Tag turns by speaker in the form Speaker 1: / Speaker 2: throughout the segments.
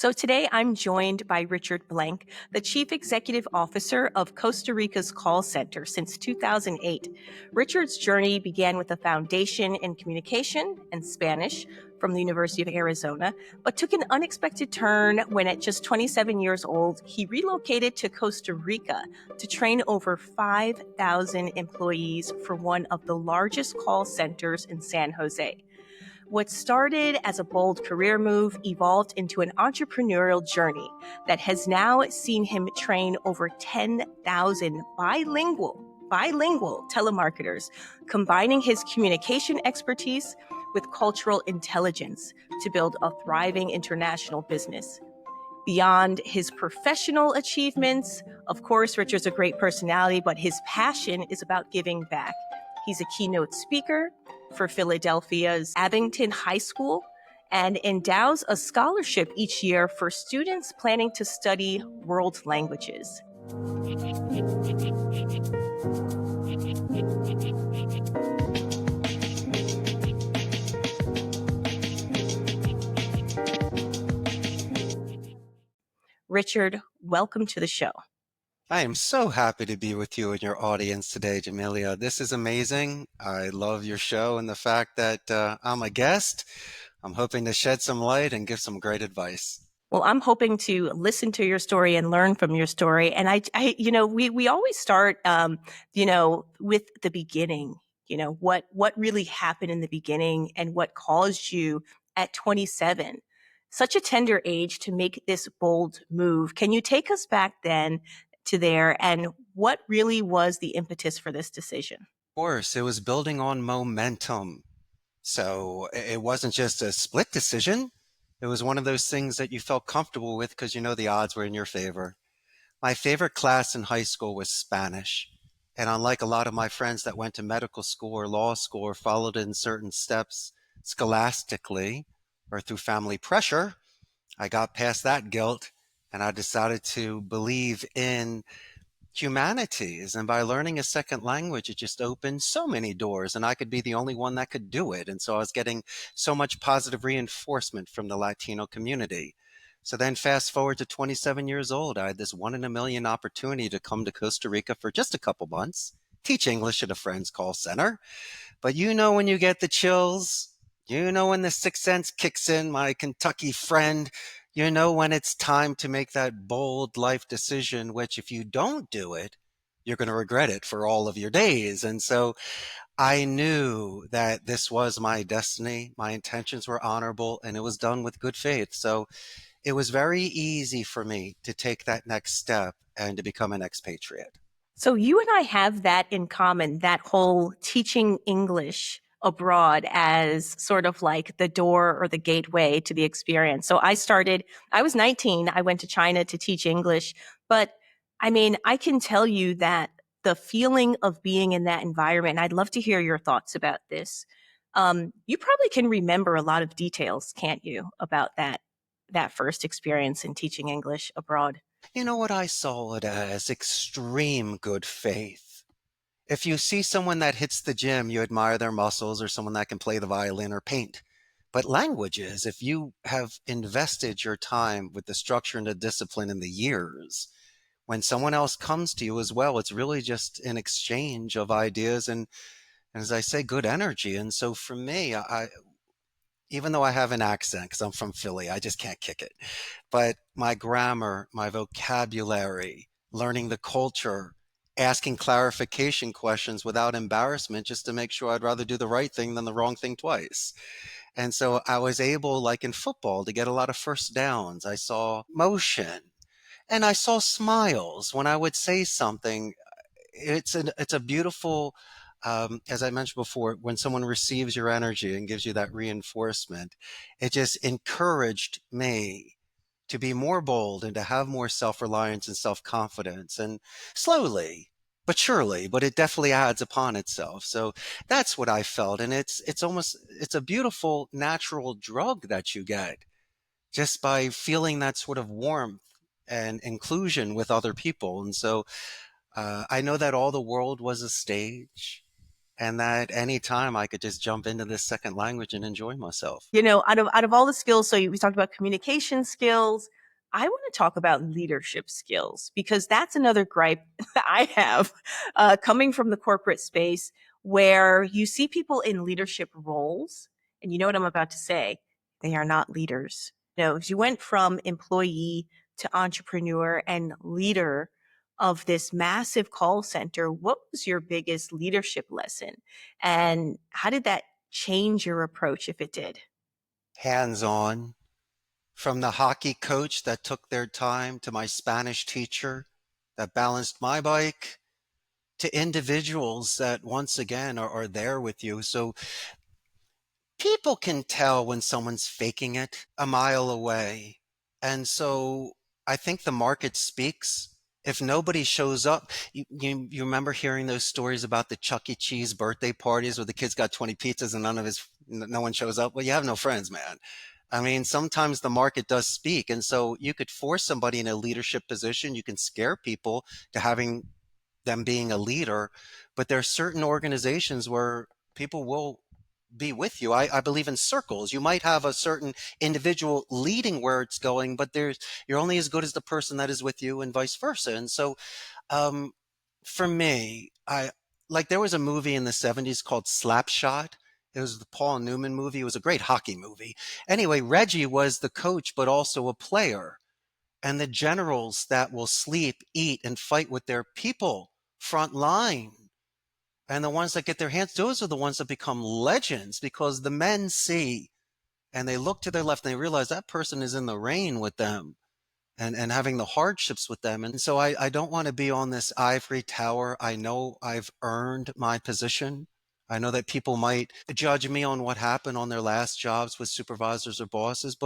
Speaker 1: So today I'm joined by Richard Blank, the Chief Executive Officer of Costa Rica's call center since 2008. Richard's journey began with a foundation in communication and Spanish from the University of Arizona, but took an unexpected turn when at just 27 years old, he relocated to Costa Rica to train over 5,000 employees for one of the largest call centers in San Jose. What started as a bold career move evolved into an entrepreneurial journey that has now seen him train over 10,000 bilingual telemarketers, combining his communication expertise with cultural intelligence to build a thriving international business. Beyond his professional achievements, of course, Richard's a great personality, but his passion is about giving back. He's a keynote speaker for Philadelphia's Abington High School and endows a scholarship each year for students planning to study world languages. Richard, welcome to the show.
Speaker 2: I am so happy to be with you and your audience today, Jamilia. This is amazing. I love your show and the fact that I'm a guest. I'm hoping to shed some light and give some great advice.
Speaker 1: Well, I'm hoping to listen to your story and learn from your story. And we always start, with the beginning. What really happened in the beginning and what caused you at 27, such a tender age, to make this bold move. Can you take us back then to there, and what really was the impetus for this decision?
Speaker 2: Of course, it was building on momentum. So it wasn't just a split decision. It was one of those things that you felt comfortable with because you know the odds were in your favor. My favorite class in high school was Spanish. And unlike a lot of my friends that went to medical school or law school or followed in certain steps scholastically or through family pressure, I got past that guilt and I decided to believe in humanities. And by learning a second language, it just opened so many doors, and I could be the only one that could do it. And so I was getting so much positive reinforcement from the Latino community. So then fast forward to 27 years old, I had this 1 in a million opportunity to come to Costa Rica for just a couple months, teach English at a friend's call center. But you know when you get the chills, you know when the sixth sense kicks in, my Kentucky friend, you know when it's time to make that bold life decision, which if you don't do it, you're going to regret it for all of your days. And so I knew that this was my destiny. My intentions were honorable and it was done with good faith. So it was very easy for me to take that next step and to become an expatriate.
Speaker 1: So you and I have that in common, that whole teaching English abroad as sort of like the door or the gateway to the experience. So I was 19, I went to China to teach English, but I mean, I can tell you that the feeling of being in that environment, and I'd love to hear your thoughts about this. You probably can remember a lot of details, can't you, about that first experience in teaching English abroad?
Speaker 2: You know what? I saw it as extreme good faith. If you see someone that hits the gym, you admire their muscles, or someone that can play the violin or paint. But languages, if you have invested your time with the structure and the discipline and the years, when someone else comes to you as well, it's really just an exchange of ideas and as I say, good energy. And so for me, even though I have an accent because I'm from Philly, I just can't kick it. But my grammar, my vocabulary, learning the culture, asking clarification questions without embarrassment just to make sure I'd rather do the right thing than the wrong thing twice. And so I was able, like in football, to get a lot of first downs. I saw motion and I saw smiles when I would say something. It's a beautiful, as I mentioned before, when someone receives your energy and gives you that reinforcement, it just encouraged me to be more bold and to have more self-reliance and self-confidence. And slowly but surely, but it definitely adds upon itself. So that's what I felt. And it's a beautiful natural drug that you get just by feeling that sort of warmth and inclusion with other people. And so I know that all the world was a stage and that anytime I could just jump into this second language and enjoy myself.
Speaker 1: Out of all the skills, so we talked about communication skills. I want to talk about leadership skills because that's another gripe that I have coming from the corporate space where you see people in leadership roles, and you know what I'm about to say. They are not leaders. No, you went from employee to entrepreneur and leader of this massive call center. What was your biggest leadership lesson? And how did that change your approach if it did?
Speaker 2: Hands on, from the hockey coach that took their time to my Spanish teacher that balanced my bike to individuals that once again are there with you. So people can tell when someone's faking it a mile away. And so I think the market speaks. If nobody shows up, you remember hearing those stories about the Chuck E. Cheese birthday parties where the kids got 20 pizzas and no one shows up? Well, you have no friends, man. I mean, sometimes the market does speak. And so you could force somebody in a leadership position. You can scare people to having them being a leader, but there are certain organizations where people will be with you. I believe in circles. You might have a certain individual leading where it's going, but you're only as good as the person that is with you and vice versa. And so um, for me, I like there was a movie in the 70s called Slapshot. It was the Paul Newman movie. It was a great hockey movie. Anyway, Reggie was the coach, but also a player. And the generals that will sleep, eat, and fight with their people front line. And the ones that get their hands, those are the ones that become legends because the men see and they look to their left and they realize that person is in the rain with them and having the hardships with them. And so I don't want to be on this ivory tower. I know I've earned my position. I know that people might judge me on what happened on their last jobs with supervisors or bosses,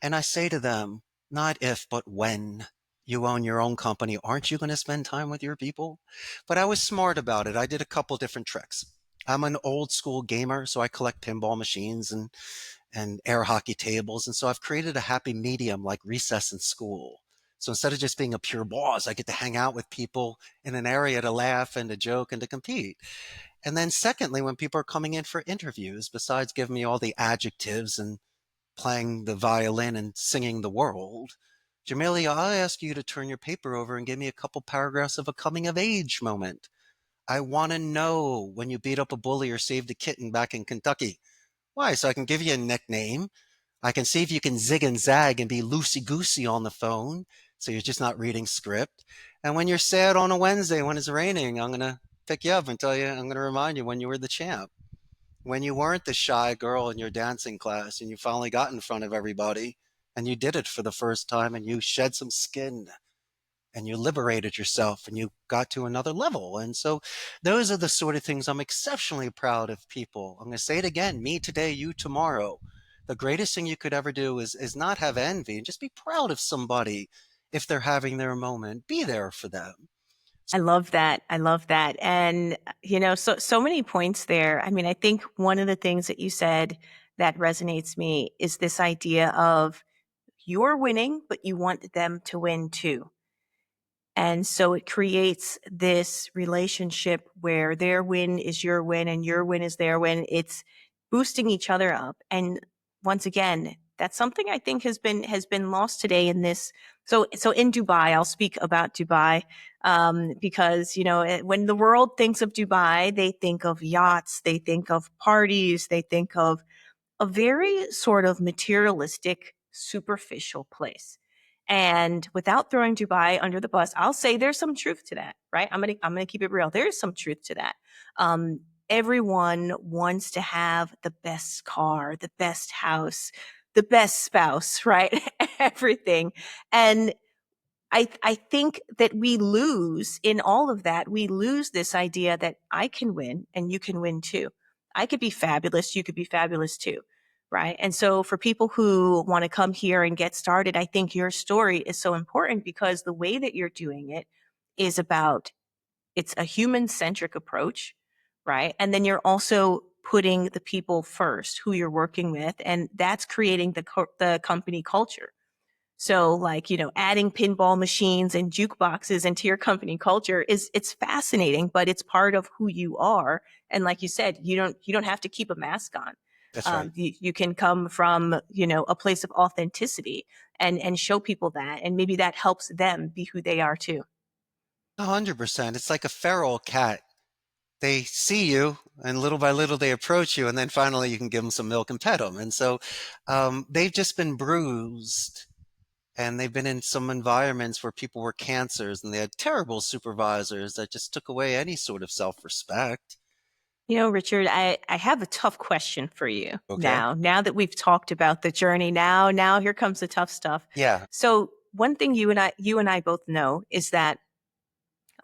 Speaker 2: and I say to them, not if, but when you own your own company, aren't you going to spend time with your people? But I was smart about it. I did a couple different tricks. I'm an old school gamer, so I collect pinball machines and air hockey tables. And so I've created a happy medium like recess in school. So instead of just being a pure boss, I get to hang out with people in an area to laugh and to joke and to compete. And then secondly, when people are coming in for interviews, besides giving me all the adjectives and playing the violin and singing the world, Jamilia, I'll ask you to turn your paper over and give me a couple paragraphs of a coming of age moment. I want to know when you beat up a bully or saved a kitten back in Kentucky. Why? So I can give you a nickname. I can see if you can zig and zag and be loosey goosey on the phone. So you're just not reading script. And when you're sad on a Wednesday when it's raining, I'm going to pick you up and tell you, I'm going to remind you when you were the champ, when you weren't the shy girl in your dancing class and you finally got in front of everybody and you did it for the first time and you shed some skin and you liberated yourself and you got to another level. And so those are the sort of things I'm exceptionally proud of people. I'm going to say it again, me today, you tomorrow. The greatest thing you could ever do is not have envy and just be proud of somebody. If they're having their moment, be there for them.
Speaker 1: I love that. I love that. And so many points there. I mean, I think one of the things that you said that resonates me is this idea of you're winning, but you want them to win too. And so it creates this relationship where their win is your win and your win is their win. It's boosting each other up. And once again, that's something I think has been lost today in this. So in Dubai, I'll speak about Dubai because when the world thinks of Dubai, they think of yachts, they think of parties, they think of a very sort of materialistic, superficial place. And without throwing Dubai under the bus, I'll say there's some truth to that, right? I'm gonna keep it real. There is some truth to that. Everyone wants to have the best car, the best house, the best spouse, right? Everything. And I think that we lose in all of that. We lose this idea that I can win and you can win too. I could be fabulous. You could be fabulous too. Right. And so for people who want to come here and get started, I think your story is so important because the way that you're doing it is about it's a human centric approach. Right. And then you're also putting the people first who you're working with, and that's creating the company culture. So like, adding pinball machines and jukeboxes into your company culture it's fascinating, but it's part of who you are. And like you said, you don't have to keep a mask on.
Speaker 2: That's right.
Speaker 1: You can come from, a place of authenticity and show people that, and maybe that helps them be who they are too.
Speaker 2: 100%. It's like a feral cat. They see you, and little by little they approach you, and then finally you can give them some milk and pet them. And so they've just been bruised, and they've been in some environments where people were cancers, and they had terrible supervisors that just took away any sort of self-respect.
Speaker 1: Richard, I have a tough question for you
Speaker 2: Okay.
Speaker 1: now that we've talked about the journey. Now here comes the tough stuff.
Speaker 2: Yeah.
Speaker 1: So one thing you and I both know is that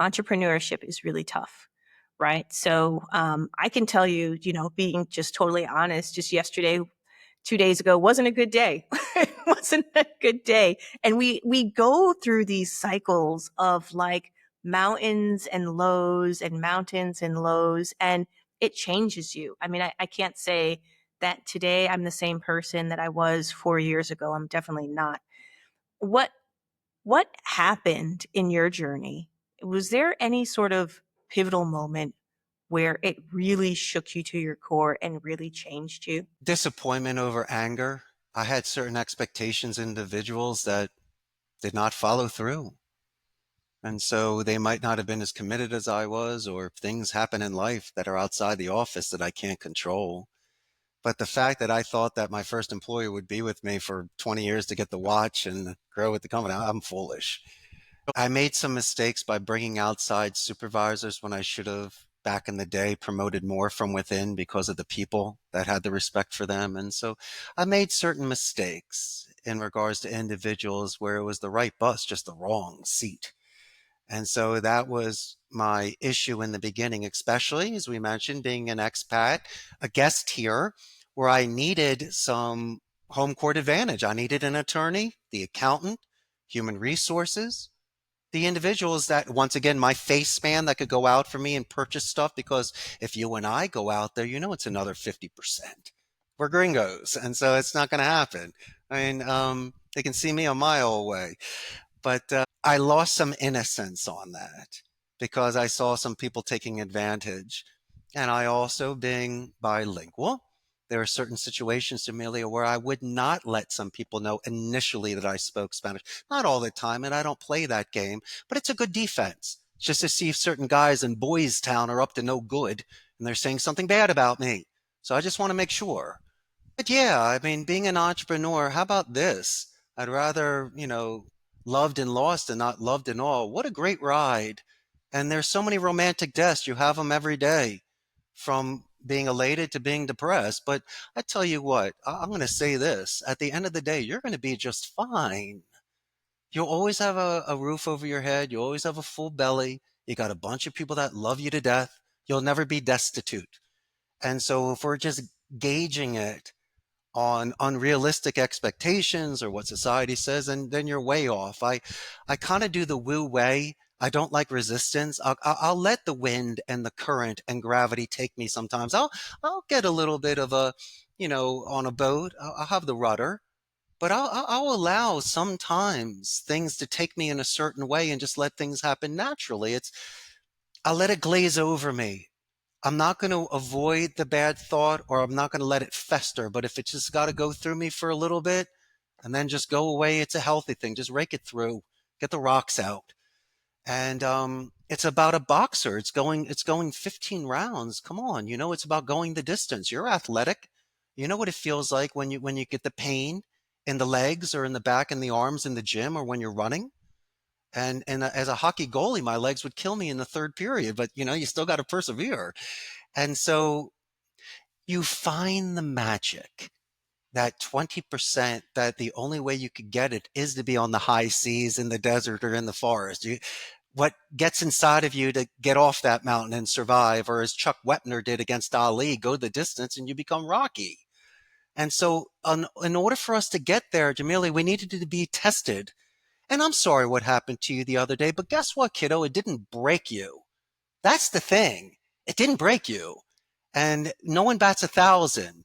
Speaker 1: entrepreneurship is really tough, right? So I can tell you, being just totally honest, just yesterday, 2 days ago, wasn't a good day. It wasn't a good day, and we go through these cycles of like mountains and lows and mountains and lows, and it changes you. I mean, I can't say that today I'm the same person that I was 4 years ago. I'm definitely not. What what happened in your journey? Was there any sort of pivotal moment where it really shook you to your core and really changed you?
Speaker 2: Disappointment over anger. I had certain expectations in individuals that did not follow through. And so they might not have been as committed as I was, or things happen in life that are outside the office that I can't control. But the fact that I thought that my first employer would be with me for 20 years to get the watch and grow with the company, I'm foolish. I made some mistakes by bringing outside supervisors when I should have, back in the day, promoted more from within because of the people that had the respect for them. And so I made certain mistakes in regards to individuals where it was the right bus, just the wrong seat. And so that was my issue in the beginning, especially as we mentioned, being an expat, a guest here, where I needed some home court advantage. I needed an attorney, the accountant, human resources, the individuals that, once again, my face man that could go out for me and purchase stuff. Because if you and I go out there, it's another 50%. We're gringos. And so it's not going to happen. I mean, they can see me a mile away. But I lost some innocence on that because I saw some people taking advantage. And I also, being bilingual, there are certain situations, Jamilia, where I would not let some people know initially that I spoke Spanish. Not all the time, and I don't play that game, but it's a good defense. Just to see if certain guys in Boys Town are up to no good and they're saying something bad about me. So I just want to make sure. But yeah, I mean, being an entrepreneur, how about this? I'd rather, loved and lost and not loved and all. What a great ride. And there's so many romantic deaths. You have them every day, from being elated to being depressed. But I tell you what, I'm going to say this. At the end of the day, you're going to be just fine. You'll always have a roof over your head. You always have a full belly. You got a bunch of people that love you to death. You'll never be destitute. And so if we're just gauging it on unrealistic expectations or what society says, and then you're way off. I kind of do the woo way. I don't like resistance. I'll let the wind and the current and gravity take me sometimes. I'll get a little bit of a, on a boat. I'll have the rudder, but I'll allow sometimes things to take me in a certain way and just let things happen naturally. I'll let it glaze over me. I'm not going to avoid the bad thought, or I'm not going to let it fester. But if it's just got to go through me for a little bit and then just go away, it's a healthy thing. Just rake it through, get the rocks out. And it's about a boxer. It's going 15 rounds. Come on, it's about going the distance. You're athletic. You know what it feels like when you get the pain in the legs or in the back and the arms in the gym or when you're running. And as a hockey goalie, my legs would kill me in the third period, but you still got to persevere. And so you find the magic, that 20%, that the only way you could get it is to be on the high seas, in the desert, or in the forest. What gets inside of you to get off that mountain and survive, or as Chuck Wepner did against Ali, go the distance and you become Rocky. And so in order for us to get there, Jamili, we needed to be tested. And I'm sorry what happened to you the other day, but guess what, kiddo? It didn't break you. That's the thing. It didn't break you. And no one bats 1,000.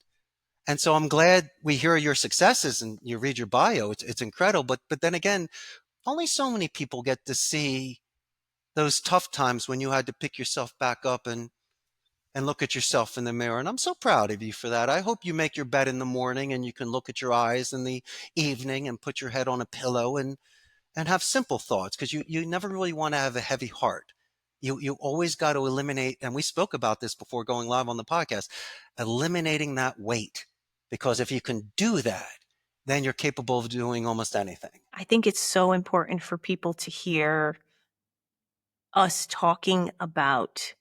Speaker 2: And so I'm glad we hear your successes and you read your bio. It's incredible. But then again, only so many people get to see those tough times when you had to pick yourself back up and look at yourself in the mirror. And I'm so proud of you for that. I hope you make your bed in the morning and you can look at your eyes in the evening and put your head on a pillow and have simple thoughts, because you never really want to have a heavy heart. You always got to eliminate, and we spoke about this before going live on the podcast, eliminating that weight. Because if you can do that, then you're capable of doing almost anything.
Speaker 1: I think it's so important for people to hear us talking about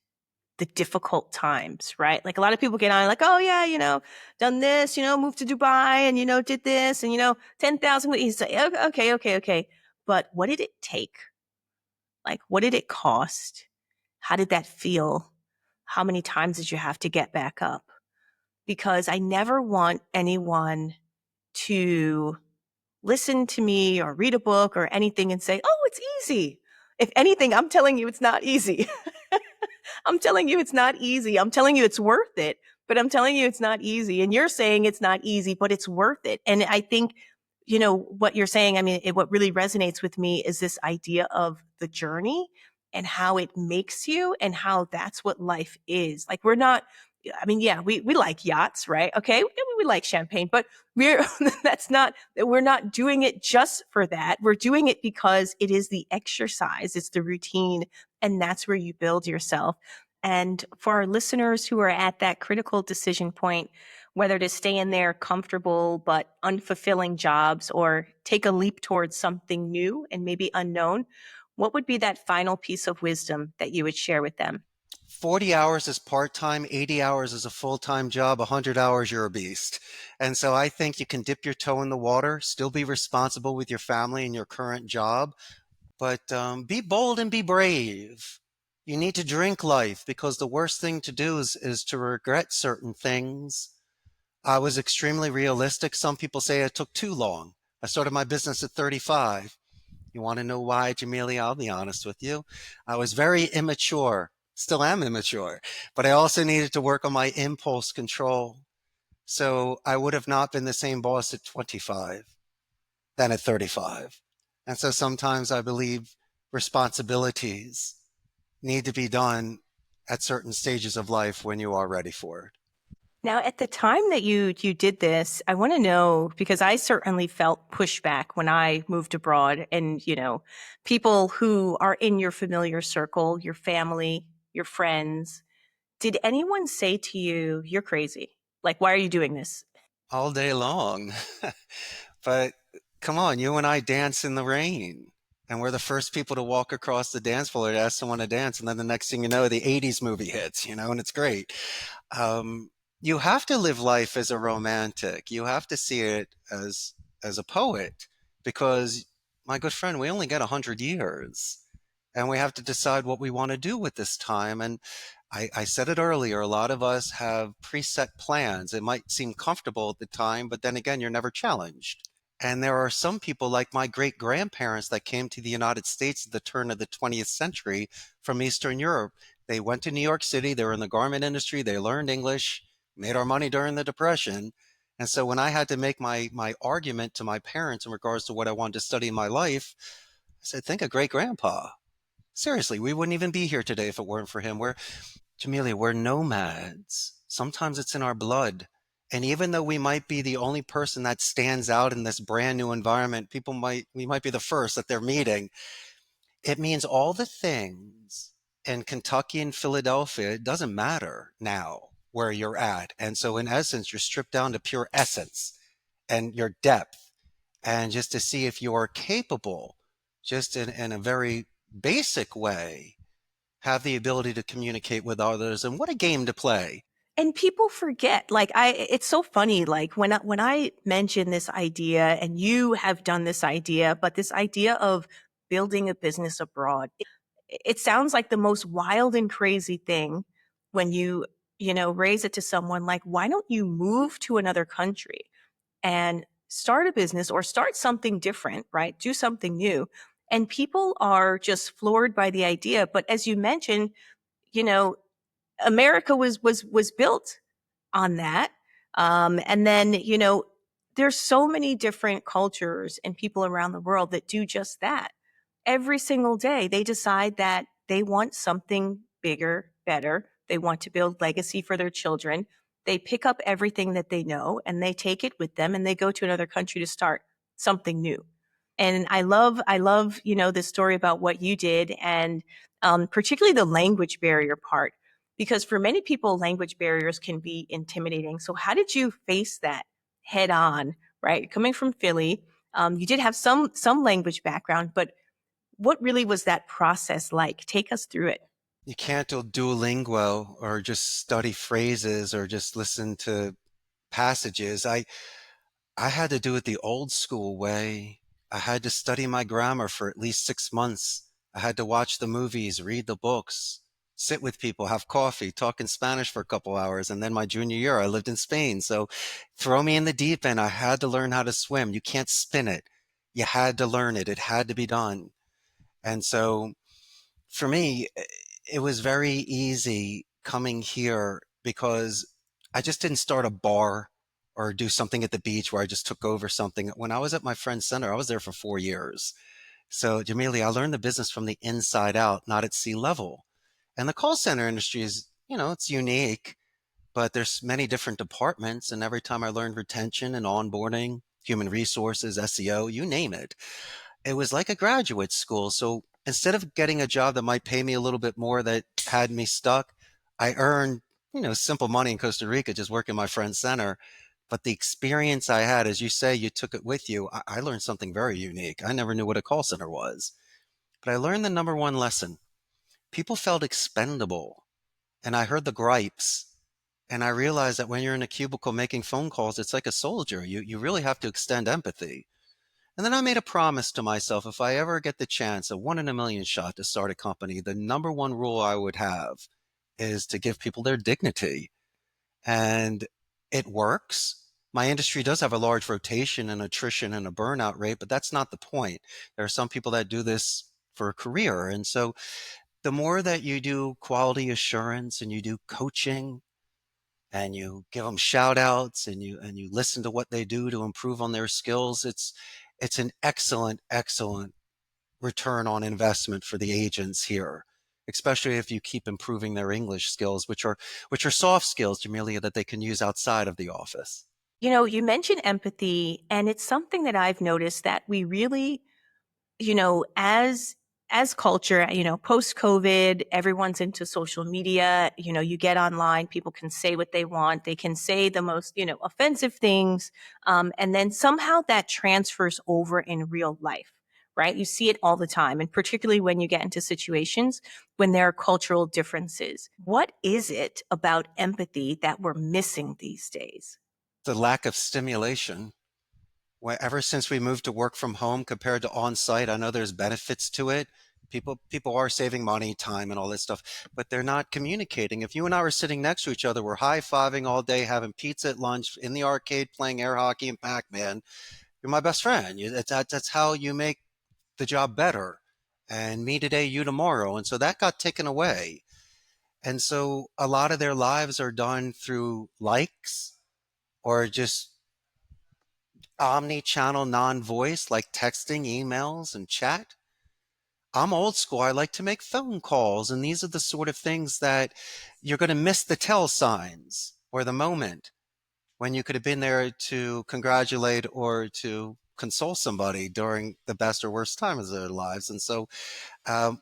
Speaker 1: the difficult times, right? Like a lot of people get on like, oh yeah, done this, moved to Dubai and, did this and, 10,000. He's like, okay. But what did it take? Like, what did it cost? How did that feel? How many times did you have to get back up? Because I never want anyone to listen to me or read a book or anything and say, oh, it's easy. If anything, I'm telling you it's not easy. I'm telling you it's not easy. I'm telling you it's worth it, but I'm telling you it's not easy. And you're saying it's not easy, but it's worth it. And I think, what you're saying, I mean, what really resonates with me is this idea of the journey and how it makes you and how that's what life is. Like we're not, I mean, yeah, we like yachts, right? Okay. We like champagne, but we're not doing it just for that. We're doing it because it is the exercise, it's the routine, and that's where you build yourself. And for our listeners who are at that critical decision point, whether to stay in their comfortable but unfulfilling jobs or take a leap towards something new and maybe unknown, what would be that final piece of wisdom that you would share with them?
Speaker 2: 40 hours is part-time, 80 hours is a full-time job, 100 hours you're a beast. And so I think you can dip your toe in the water, still be responsible with your family and your current job, but be bold and be brave. You need to drink life, because the worst thing to do is to regret certain things. I was extremely realistic. Some people say it took too long. I started my business at 35. You want to know why, Jamilia? I'll be honest with you. I was very immature, still am immature, but I also needed to work on my impulse control. So I would have not been the same boss at 25 than at 35. And so sometimes I believe responsibilities need to be done at certain stages of life when you are ready for it.
Speaker 1: Now, at the time that you did this, I want to know, because I certainly felt pushback when I moved abroad, and people who are in your familiar circle, your family, your friends. Did anyone say to you, "You're crazy"? Like, why are you doing this?
Speaker 2: All day long. But come on, you and I dance in the rain. And we're the first people to walk across the dance floor to ask someone to dance. And then the next thing you know, the 80s movie hits, and it's great. Um, you have to live life as a romantic. You have to see it as a poet, because my good friend, we only get 100 years, and we have to decide what we want to do with this time. And I said it earlier, a lot of us have preset plans. It might seem comfortable at the time, but then again, you're never challenged. And there are some people like my great grandparents that came to the United States at the turn of the 20th century from Eastern Europe. They went to New York City, they were in the garment industry, they learned English, made our money during the Depression. And so when I had to make my argument to my parents in regards to what I wanted to study in my life, I said, think of great grandpa. Seriously, we wouldn't even be here today if it weren't for him. Jamilia, we're nomads. Sometimes it's in our blood. And even though we might be the only person that stands out in this brand new environment, we might be the first that they're meeting. It means all the things in Kentucky and Philadelphia, it doesn't matter now where you're at. And so in essence, you're stripped down to pure essence and your depth, and just to see if you are capable, just in a very basic way, have the ability to communicate with others. And what a game to play.
Speaker 1: And people forget, like it's so funny, like when I mention this idea, and you have done this idea, but this idea of building a business abroad, it sounds like the most wild and crazy thing when you raise it to someone. Like, why don't you move to another country and start a business or start something different, right? Do something new. And people are just floored by the idea. But as you mentioned, you know, America was built on that. And then, there's so many different cultures and people around the world that do just that. Every single day, they decide that they want something bigger, better. They want to build legacy for their children. They pick up everything that they know and they take it with them and they go to another country to start something new. And I love, this story about what you did, and particularly the language barrier part, because for many people, language barriers can be intimidating. So how did you face that head on? Right, coming from Philly, you did have some language background, but what really was that process like? Take us through it.
Speaker 2: You can't do Duolingo or just study phrases or just listen to passages. I had to do it the old school way. I had to study my grammar for at least 6 months. I had to watch the movies, read the books, sit with people, have coffee, talk in Spanish for a couple hours. And then my junior year, I lived in Spain. So throw me in the deep end. I had to learn how to swim. You can't spin it. You had to learn it. It had to be done. And so for me, it was very easy coming here because I just didn't start a bar or do something at the beach where I just took over something. When I was at my friend's center, I was there for 4 years. So, Jamilia, I learned the business from the inside out, not at sea level. And the call center industry is, it's unique, but there's many different departments. And every time I learned retention and onboarding, human resources, SEO, you name it, it was like a graduate school. So instead of getting a job that might pay me a little bit more that had me stuck, I earned, simple money in Costa Rica just working my friend's center. But the experience I had, as you say, you took it with you. I learned something very unique. I never knew what a call center was. But I learned the number one lesson. People felt expendable. And I heard the gripes. And I realized that when you're in a cubicle making phone calls, it's like a soldier. You really have to extend empathy. And then I made a promise to myself, if I ever get the chance, a 1 in a million shot to start a company, the number one rule I would have is to give people their dignity. And it works. My industry does have a large rotation and attrition and a burnout rate, but that's not the point. There are some people that do this for a career. And so the more that you do quality assurance and you do coaching and you give them shout outs and you listen to what they do to improve on their skills, it's an excellent return on investment for the agents here, especially if you keep improving their English skills, which are soft skills, Jamelia, that they can use outside of the office.
Speaker 1: You mentioned empathy, and it's something that I've noticed that we really, as culture, post COVID, everyone's into social media. You get online, people can say what they want, they can say the most offensive things, and then somehow that transfers over in real life. Right, you see it all the time, and particularly when you get into situations when there are cultural differences. What is it about empathy that we're missing these days?
Speaker 2: The lack of stimulation. Ever since we moved to work from home compared to on site, I know there's benefits to it. People are saving money, time, and all this stuff, but they're not communicating. If you and I were sitting next to each other, we're high fiving all day, having pizza at lunch, in the arcade playing air hockey and Pac-Man. You're my best friend. That's how you make the job better. And me today, you tomorrow. And so that got taken away. And so a lot of their lives are done through likes or just omni-channel non-voice like texting, emails, and chat. I'm old school. I like to make phone calls, and these are the sort of things that you're going to miss the tell signs or the moment when you could have been there to congratulate or to console somebody during the best or worst times of their lives. And so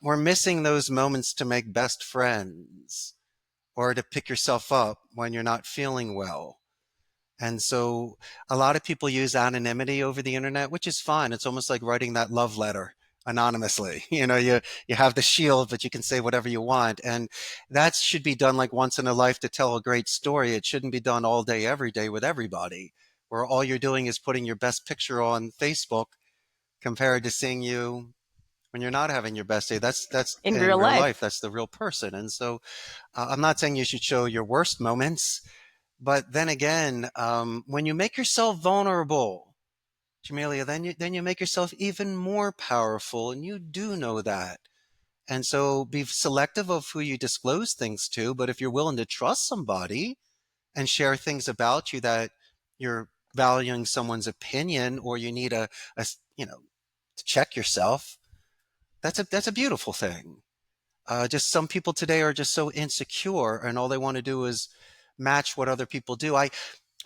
Speaker 2: we're missing those moments to make best friends or to pick yourself up when you're not feeling well. And so a lot of people use anonymity over the internet, which is fine. It's almost like writing that love letter anonymously. You have the shield, but you can say whatever you want. And that should be done like once in a life to tell a great story. It shouldn't be done all day, every day with everybody, where all you're doing is putting your best picture on Facebook compared to seeing you when you're not having your best day. That's
Speaker 1: In
Speaker 2: in
Speaker 1: real
Speaker 2: real
Speaker 1: life.
Speaker 2: life. That's the real person. And so I'm not saying you should show your worst moments, but then again, when you make yourself vulnerable, Jamelia, then you make yourself even more powerful, and you do know that. And so be selective of who you disclose things to. But if you're willing to trust somebody and share things about you that you're valuing someone's opinion, or you need to check yourself. That's a beautiful thing. Just some people today are just so insecure, and all they want to do is match what other people do. I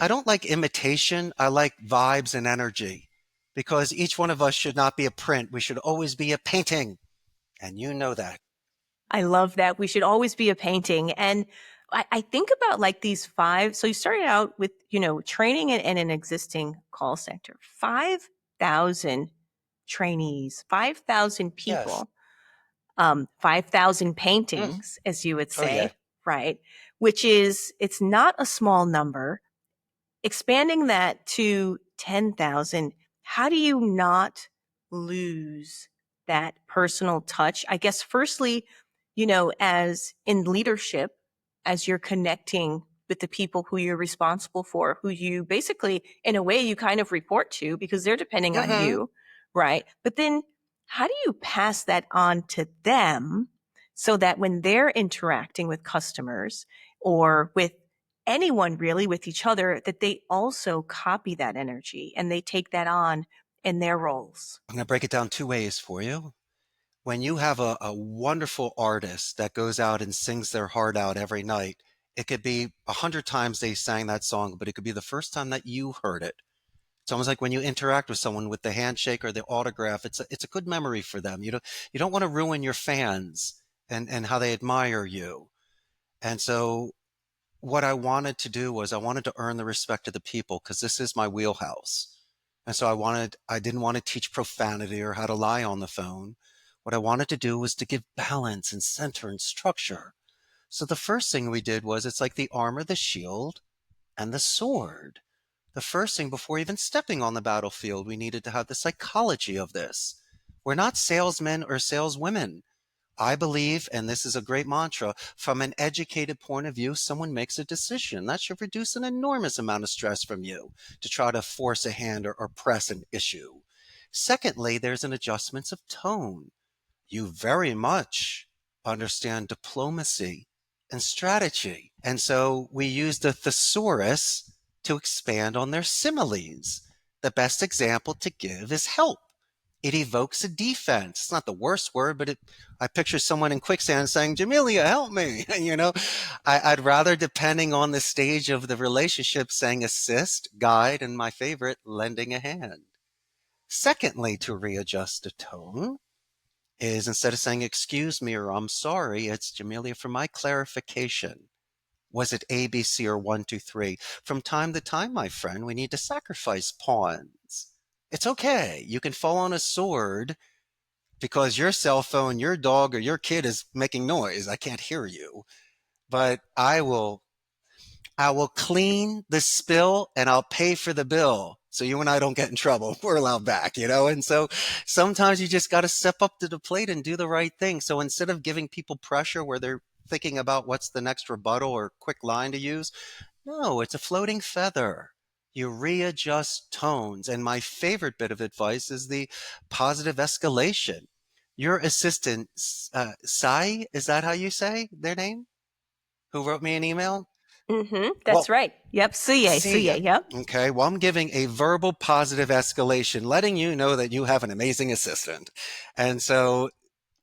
Speaker 2: don't like imitation. I like vibes and energy, because each one of us should not be a print. We should always be a painting. And you know that.
Speaker 1: I love that. We should always be a painting. And I think about like these five. So you started out with, training in an existing call center, 5,000 trainees, 5,000
Speaker 2: Yes.
Speaker 1: people, 5,000
Speaker 2: Mm.
Speaker 1: paintings, as you would
Speaker 2: Oh, yeah.
Speaker 1: say, right? It's not a small number. Expanding that to 10,000, how do you not lose that personal touch? I guess, firstly, as in leadership, as you're connecting with the people who you're responsible for, who you basically, in a way, you kind of report to because they're depending on
Speaker 2: Hmm.
Speaker 1: you, right? But then how do you pass that on to them so that when they're interacting with customers or with anyone really, with each other, that they also copy that energy and they take that on in their roles?
Speaker 2: I'm going to break it down two ways for you. When you have a wonderful artist that goes out and sings their heart out every night, it could be 100 times they sang that song, but it could be the first time that you heard it. It's almost like when you interact with someone with the handshake or the autograph, it's a good memory for them. You don't want to ruin your fans and how they admire you. And so what I wanted to do was I wanted to earn the respect of the people, because this is my wheelhouse. And so I didn't want to teach profanity or how to lie on the phone. What I wanted to do was to give balance and center and structure. So the first thing we did was, it's like the armor, the shield, and the sword. The first thing, before even stepping on the battlefield, we needed to have the psychology of this. We're not salesmen or saleswomen. I believe, and this is a great mantra, from an educated point of view, someone makes a decision. That should reduce an enormous amount of stress from you to try to force a hand or press an issue. Secondly, there's an adjustment of tone. You very much understand diplomacy and strategy. And so we use the thesaurus to expand on their similes. The best example to give is help. It evokes a defense. It's not the worst word, but I picture someone in quicksand saying, Jamilia, help me. I'd rather, depending on the stage of the relationship, saying assist, guide, and my favorite, lending a hand. Secondly, to readjust the tone is, instead of saying excuse me or I'm sorry, it's Jamilia, for my clarification. Was it A, B, C, or one, two, three? From time to time, my friend, we need to sacrifice pawns. It's okay. You can fall on a sword because your cell phone, your dog, or your kid is making noise. I can't hear you. But I will clean the spill and I'll pay for the bill. So you and I don't get in trouble. We're allowed back. And so sometimes you just got to step up to the plate and do the right thing. So instead of giving people pressure where they're thinking about what's the next rebuttal or quick line to use, no, it's a floating feather. You readjust tones. And my favorite bit of advice is the positive escalation. Your assistant, Sai, is that how you say their name? Who wrote me an email?
Speaker 1: That's
Speaker 2: Well,
Speaker 1: right. Yep. Suye,
Speaker 2: see ya.
Speaker 1: Suye. Yep.
Speaker 2: Okay, well, I'm giving a verbal positive escalation, letting you know that you have an amazing assistant. And so,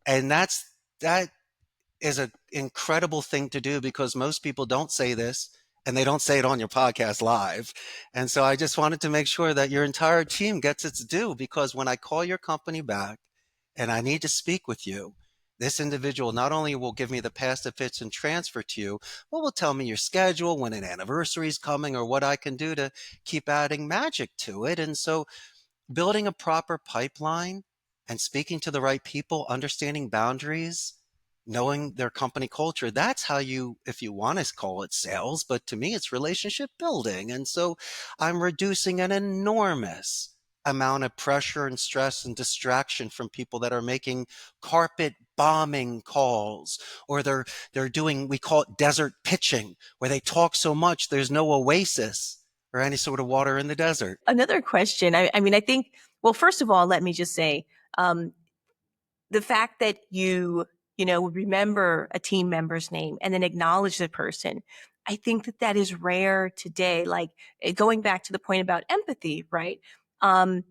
Speaker 2: and that is an incredible thing to do, because most people don't say this and they don't say it on your podcast live. And so I just wanted to make sure that your entire team gets its due, because when I call your company back and I need to speak with you, this individual not only will give me the past that fits and transfer to you, but will tell me your schedule, when an anniversary is coming, or what I can do to keep adding magic to it. And so building a proper pipeline and speaking to the right people, understanding boundaries, knowing their company culture, that's how you, if you want to call it sales, but to me, it's relationship building. And so I'm reducing an enormous amount of pressure and stress and distraction from people that are making carpet bombing calls, or they're doing, we call it desert pitching, where they talk so much there's no oasis or any sort of water in the desert.
Speaker 1: Another question. I mean, I think, well, first of all, let me just say, um, the fact that you remember a team member's name and then acknowledge the person. I think that that is rare today. Like going back to the point about empathy, right? Um,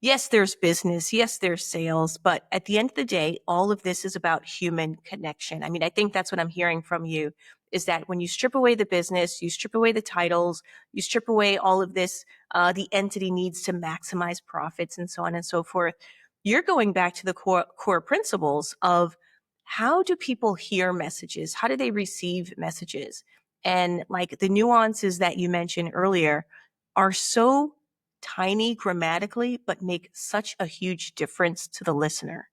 Speaker 1: yes, there's business. Yes, there's sales. But at the end of the day, all of this is about human connection. I mean, I think that's what I'm hearing from you is that when you strip away the business, you strip away the titles, you strip away all of this, the entity needs to maximize profits and so on and so forth. You're going back to the core principles of how do people hear messages? How do they receive messages? And like the nuances that you mentioned earlier are so tiny grammatically, but make such a huge difference to the listener,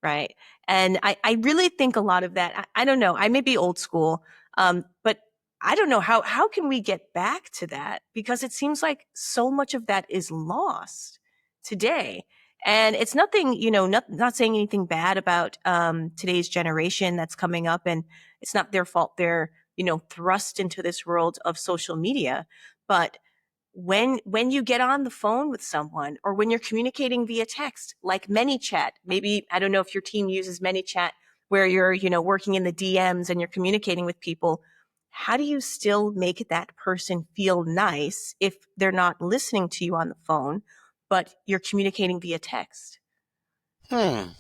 Speaker 1: right? And I really think a lot of that, I don't know, I may be old school, but I don't know how can we get back to that? Because it seems like so much of that is lost today. And it's nothing, not saying anything bad about today's generation that's coming up, and it's not their fault. They're, thrust into this world of social media. But when you get on the phone with someone or when you're communicating via text like ManyChat, maybe I don't know if your team uses ManyChat where you're working in the DMs and you're communicating with people, how do you still make that person feel nice if they're not listening to you on the phone but you're communicating via text?
Speaker 2: Hmm.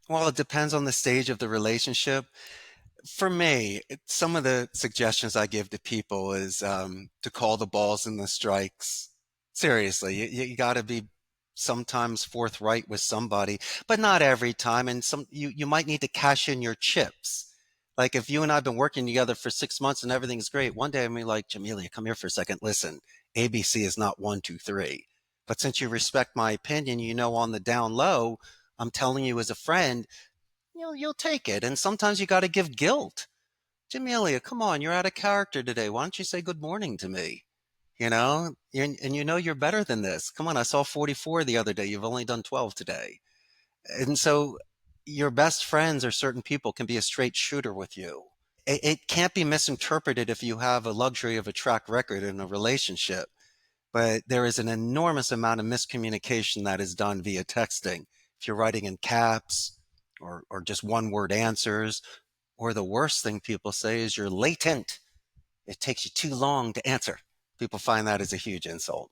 Speaker 2: Well, it depends on the stage of the relationship. For me, some of the suggestions I give to people is to call the balls and the strikes. Seriously, you got to be sometimes forthright with somebody, but not every time. And you might need to cash in your chips. Like if you and I've been working together for 6 months and everything's great, one day I'm gonna be like, Jamilia, come here for a second. Listen, ABC is not one, two, three. But since you respect my opinion, on the down low, I'm telling you as a friend, you'll take it. And sometimes you got to give guilt. Jamelia, come on, you're out of character today. Why don't you say good morning to me? And you're better than this. Come on, I saw 44 the other day. You've only done 12 today. And so your best friends or certain people can be a straight shooter with you. It can't be misinterpreted if you have a luxury of a track record in a relationship, but there is an enormous amount of miscommunication that is done via texting. If you're writing in caps or just one word answers, or the worst thing people say is you're latent. It takes you too long to answer. People find that as a huge insult.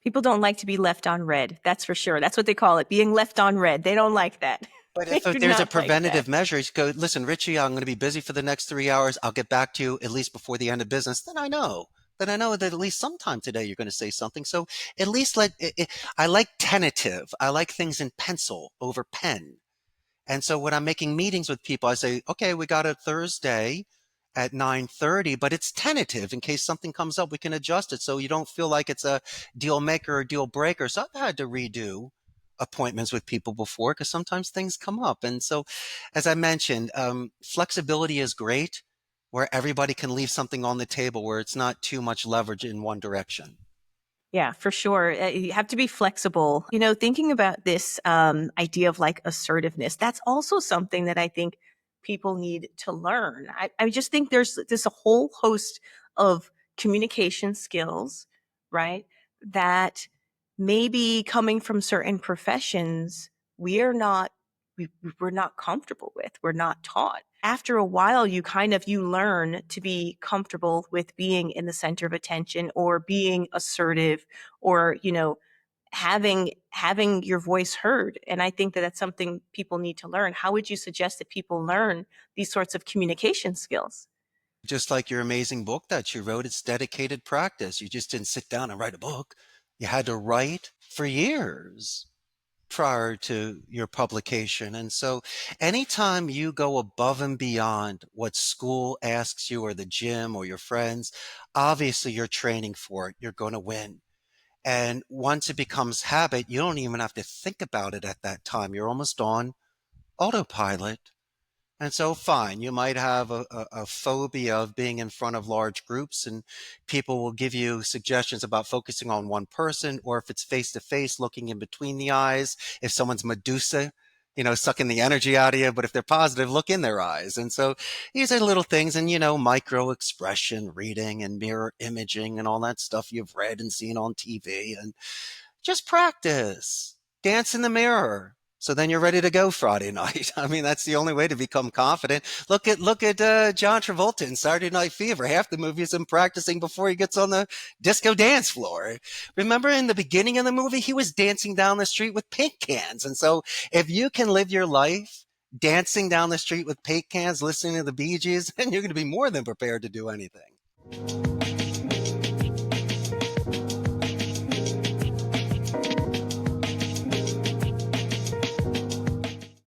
Speaker 1: People don't like to be left on red. That's for sure. That's what they call it, being left on red. They don't like that.
Speaker 2: But
Speaker 1: They
Speaker 2: if
Speaker 1: do
Speaker 2: there's a
Speaker 1: not like that.
Speaker 2: preventative measure, you go, listen, Richie, I'm going to be busy for the next 3 hours. I'll get back to you at least before the end of business. Then I know. Then I know that at least sometime today you're going to say something. So at least I like tentative. I like things in pencil over pen. And so when I'm making meetings with people, I say, okay, we got a Thursday at 9:30, but it's tentative in case something comes up, we can adjust it so you don't feel like it's a deal maker or deal breaker. So I've had to redo appointments with people before because sometimes things come up. And so, as I mentioned, flexibility is great where everybody can leave something on the table where it's not too much leverage in one direction.
Speaker 1: Yeah, for sure. You have to be flexible. Thinking about this idea of like assertiveness, that's also something that I think people need to learn. I just think there's a whole host of communication skills, right? That maybe coming from certain professions, we're not we're not comfortable with, we're not taught. After a while, you learn to be comfortable with being in the center of attention or being assertive or having your voice heard. And I think that that's something people need to learn. How would you suggest that people learn these sorts of communication skills?
Speaker 2: Just like your amazing book that you wrote, it's dedicated practice. You just didn't sit down and write a book. You had to write for years prior to your publication. And so anytime you go above and beyond what school asks you or the gym or your friends, obviously you're training for it. You're going to win. And once it becomes habit, you don't even have to think about it at that time. You're almost on autopilot. And so, fine, you might have a phobia of being in front of large groups, and people will give you suggestions about focusing on one person, or if it's face to face, looking in between the eyes. If someone's Medusa, sucking the energy out of you, but if they're positive, look in their eyes. And so, these are little things, and micro expression, reading, and mirror imaging, and all that stuff you've read and seen on TV, and just practice. Dance in the mirror. So then you're ready to go Friday night. I mean, that's the only way to become confident. Look at John Travolta in Saturday Night Fever. Half the movie is him practicing before he gets on the disco dance floor. Remember in the beginning of the movie, he was dancing down the street with paint cans. And so if you can live your life dancing down the street with paint cans, listening to the Bee Gees, then you're going to be more than prepared to do anything.